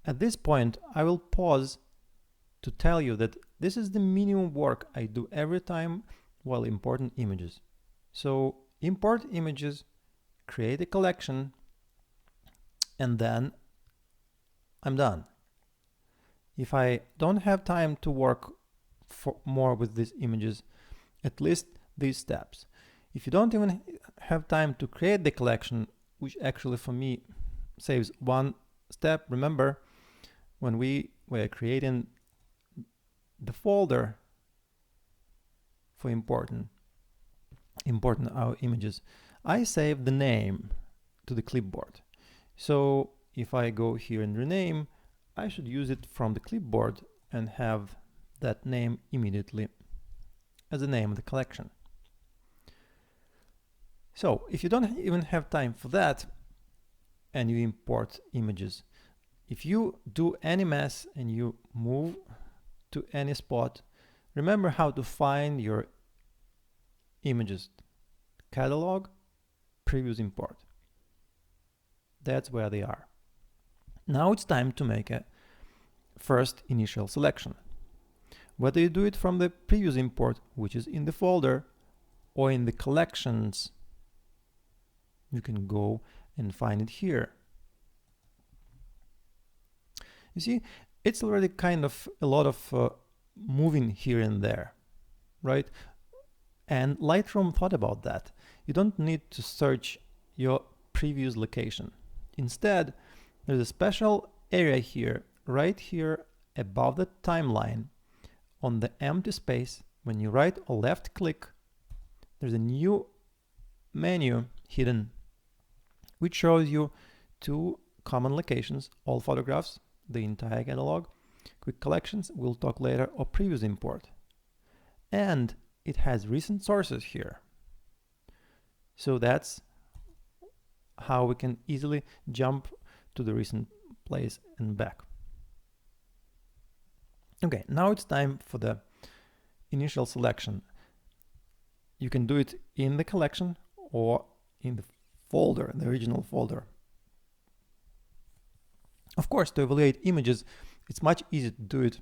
At this point, I will pause to tell you that this is the minimum work I do every time while importing images. So import images, create a collection, and then I'm done. If I don't have time to work more with these images, at least these steps. If you don't even have time to create the collection, which actually for me saves one step, remember when we were creating the folder for importing our images, I saved the name to the clipboard. So if I go here and rename, I should use it from the clipboard and have that name immediately as the name of the collection. So if you don't even have time for that and you import images, if you do any mess and you move to any spot, remember how to find your images. Catalog, previous import. That's where they are. Now it's time to make a first initial selection. Whether you do it from the previous import, which is in the folder, or in the collections, you can go and find it here. You see, it's already kind of a lot of moving here and there, right? And Lightroom thought about that. You don't need to search your previous location. Instead, there's a special area here, right here above the timeline on the empty space. When you right or left click, there's a new menu hidden, which shows you two common locations, all photographs, the entire catalog, quick collections, we'll talk later, or previous import. And it has recent sources here. So that's how we can easily jump to the recent place and back. Okay, now it's time for the initial selection. You can do it in the collection or in the folder, the original folder. Of course, to evaluate images, it's much easier to do it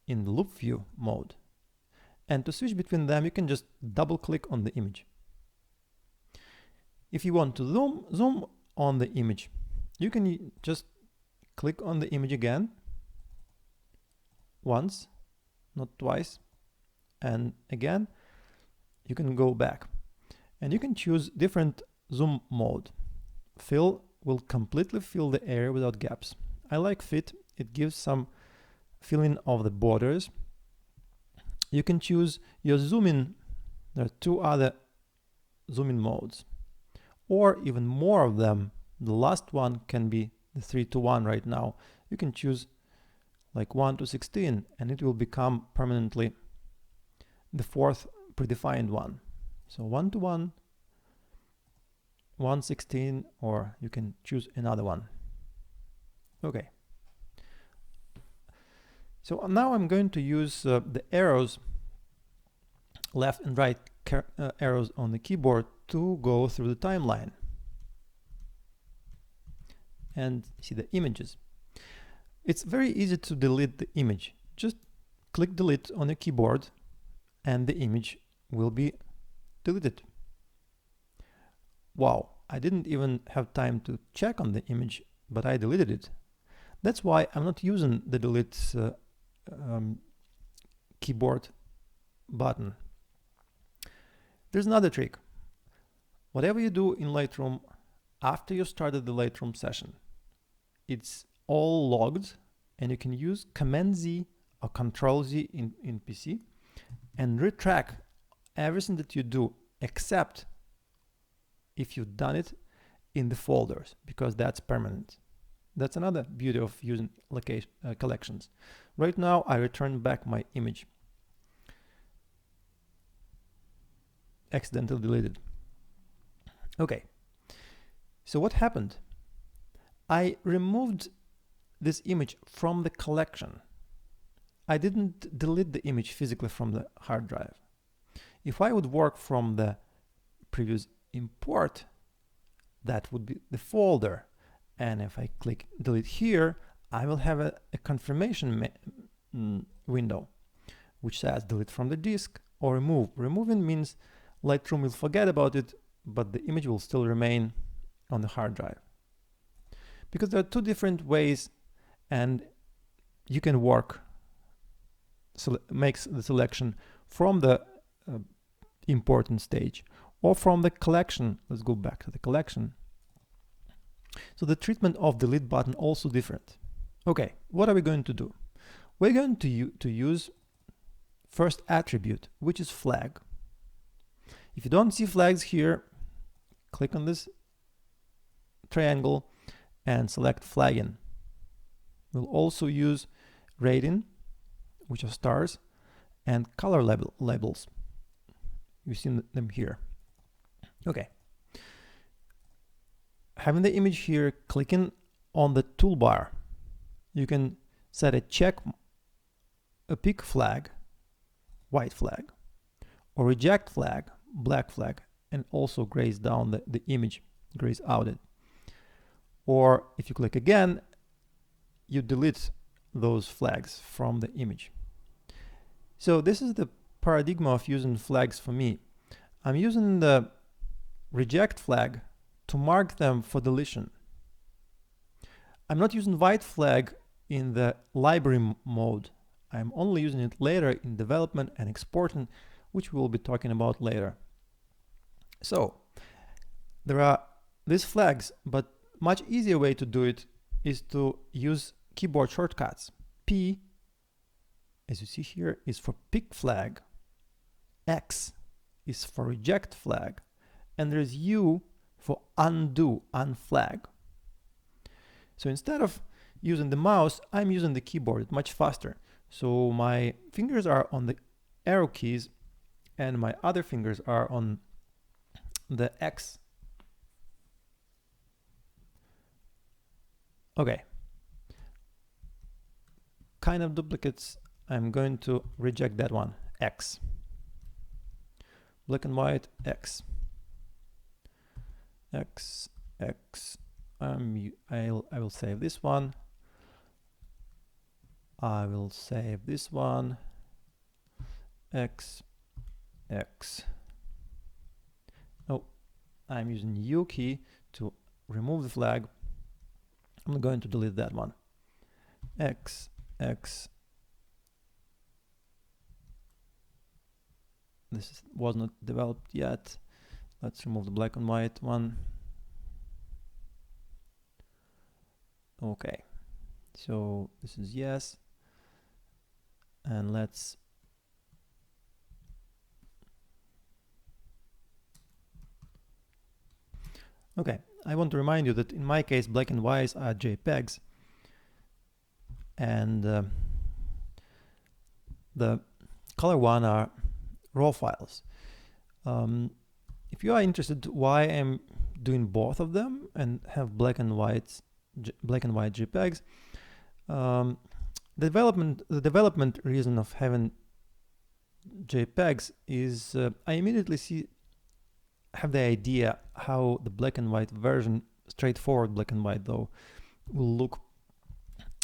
in the loop view mode. And to switch between them, you can just double click on the image. If you want to zoom on the image, you can just click on the image again, once, not twice, and again, you can go back. And you can choose different zoom mode. Fill will completely fill the area without gaps. I like fit, it gives some filling of the borders. You can choose your zoom in, there are two other zoom in modes, or even more of them. The last one can be the 3:1 right now. You can choose like 1:16 and it will become permanently the fourth predefined one. So 1:1, 1:16, or you can choose another one. Okay. So now I'm going to use the arrows, left and right arrows on the keyboard to go through the timeline and see the images. It's very easy to delete the image. Just click delete on your keyboard and the image will be deleted. Wow, I didn't even have time to check on the image, but I deleted it. That's why I'm not using the delete keyboard button. There's another trick. Whatever you do in Lightroom after you started the Lightroom session, it's all logged, and you can use Command-Z or Control-Z in PC and retrack everything that you do, except if you've done it in the folders, because that's permanent. That's another beauty of using collections. Right now, I return back my image. Accidentally deleted. Okay, so what happened? I removed this image from the collection. I didn't delete the image physically from the hard drive. If I would work from the previous import, that would be the folder. And if I click delete here, I will have a confirmation window which says delete from the disk or remove. Removing means Lightroom will forget about it, but the image will still remain on the hard drive. Because there are two different ways, and you can makes the selection from the important stage or from the collection. Let's go back to the collection. So the treatment of delete button also different. Okay, what are we going to do? We're going to use first attribute, which is flag. If you don't see flags here, click on this triangle and select flagging. We'll also use rating, which are stars, and color labels. You see them here. Okay. Having the image here, clicking on the toolbar, you can set a pick flag, white flag, or reject flag, black flag, and also grays down the image, grays out it. Or if you click again, you delete those flags from the image. So this is the paradigm of using flags for me. I'm using the reject flag to mark them for deletion. I'm not using white flag in the library mode. I'm only using it later in development and exporting, which we'll be talking about later. So there are these flags, but much easier way to do it is to use keyboard shortcuts. P, as you see here, is for pick flag, X is for reject flag, and there's U for undo, unflag. So instead of using the mouse, I'm using the keyboard. It's much faster. So my fingers are on the arrow keys and my other fingers are on the X. Okay. Kind of duplicates. I'm going to reject that one. X. Black and white, X. X, X. I will save this one. I will save this one. X, X. Oh, I'm using U key to remove the flag. I'm going to delete that one. X, X. This was not developed yet. Let's remove the black and white one. Okay, so this is yes. And let's okay, I want to remind you that in my case black and whites are JPEGs and the color one are raw files. If you are interested why I'm doing both of them and have black and white JPEGs, the development reason of having JPEGs is I immediately have the idea how the black and white version, straightforward black and white though, will look,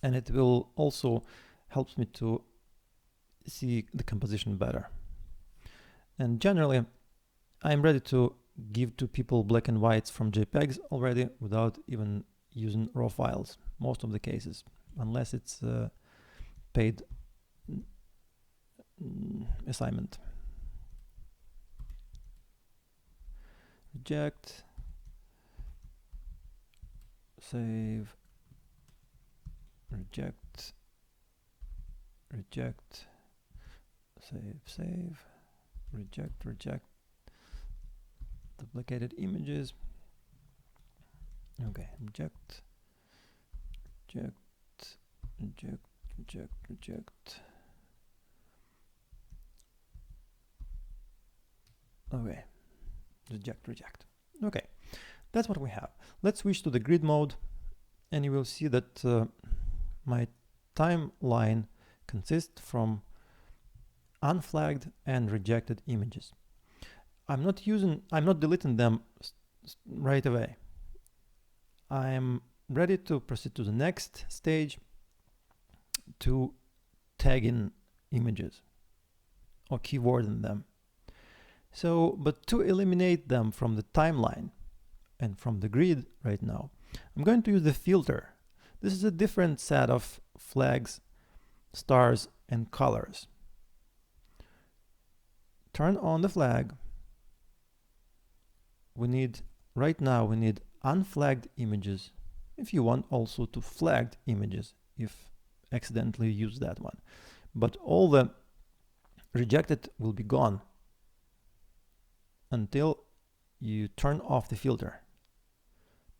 and it will also helps me to see the composition better. And generally I'm ready to give to people black and whites from JPEGs already without even using raw files, most of the cases, unless it's a paid assignment. Reject, save, reject, reject, save, reject, duplicated images. Okay, reject. Okay, reject. Okay, that's what we have. Let's switch to the grid mode, and you will see that my timeline consists from unflagged and rejected images. I'm not deleting them right away. I'm ready to proceed to the next stage, to tag in images or keyword in them. So, but to eliminate them from the timeline and from the grid right now, I'm going to use the filter. This is a different set of flags, stars, and colors. Turn on the flag. Right now we need unflagged images. If you want also to flagged images, if accidentally use that one. But all the rejected will be gone until you turn off the filter.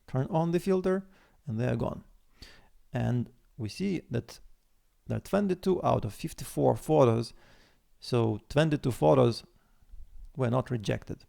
Turn on the filter and they are gone. And we see that there are 22 out of 54 photos, so 22 photos were not rejected.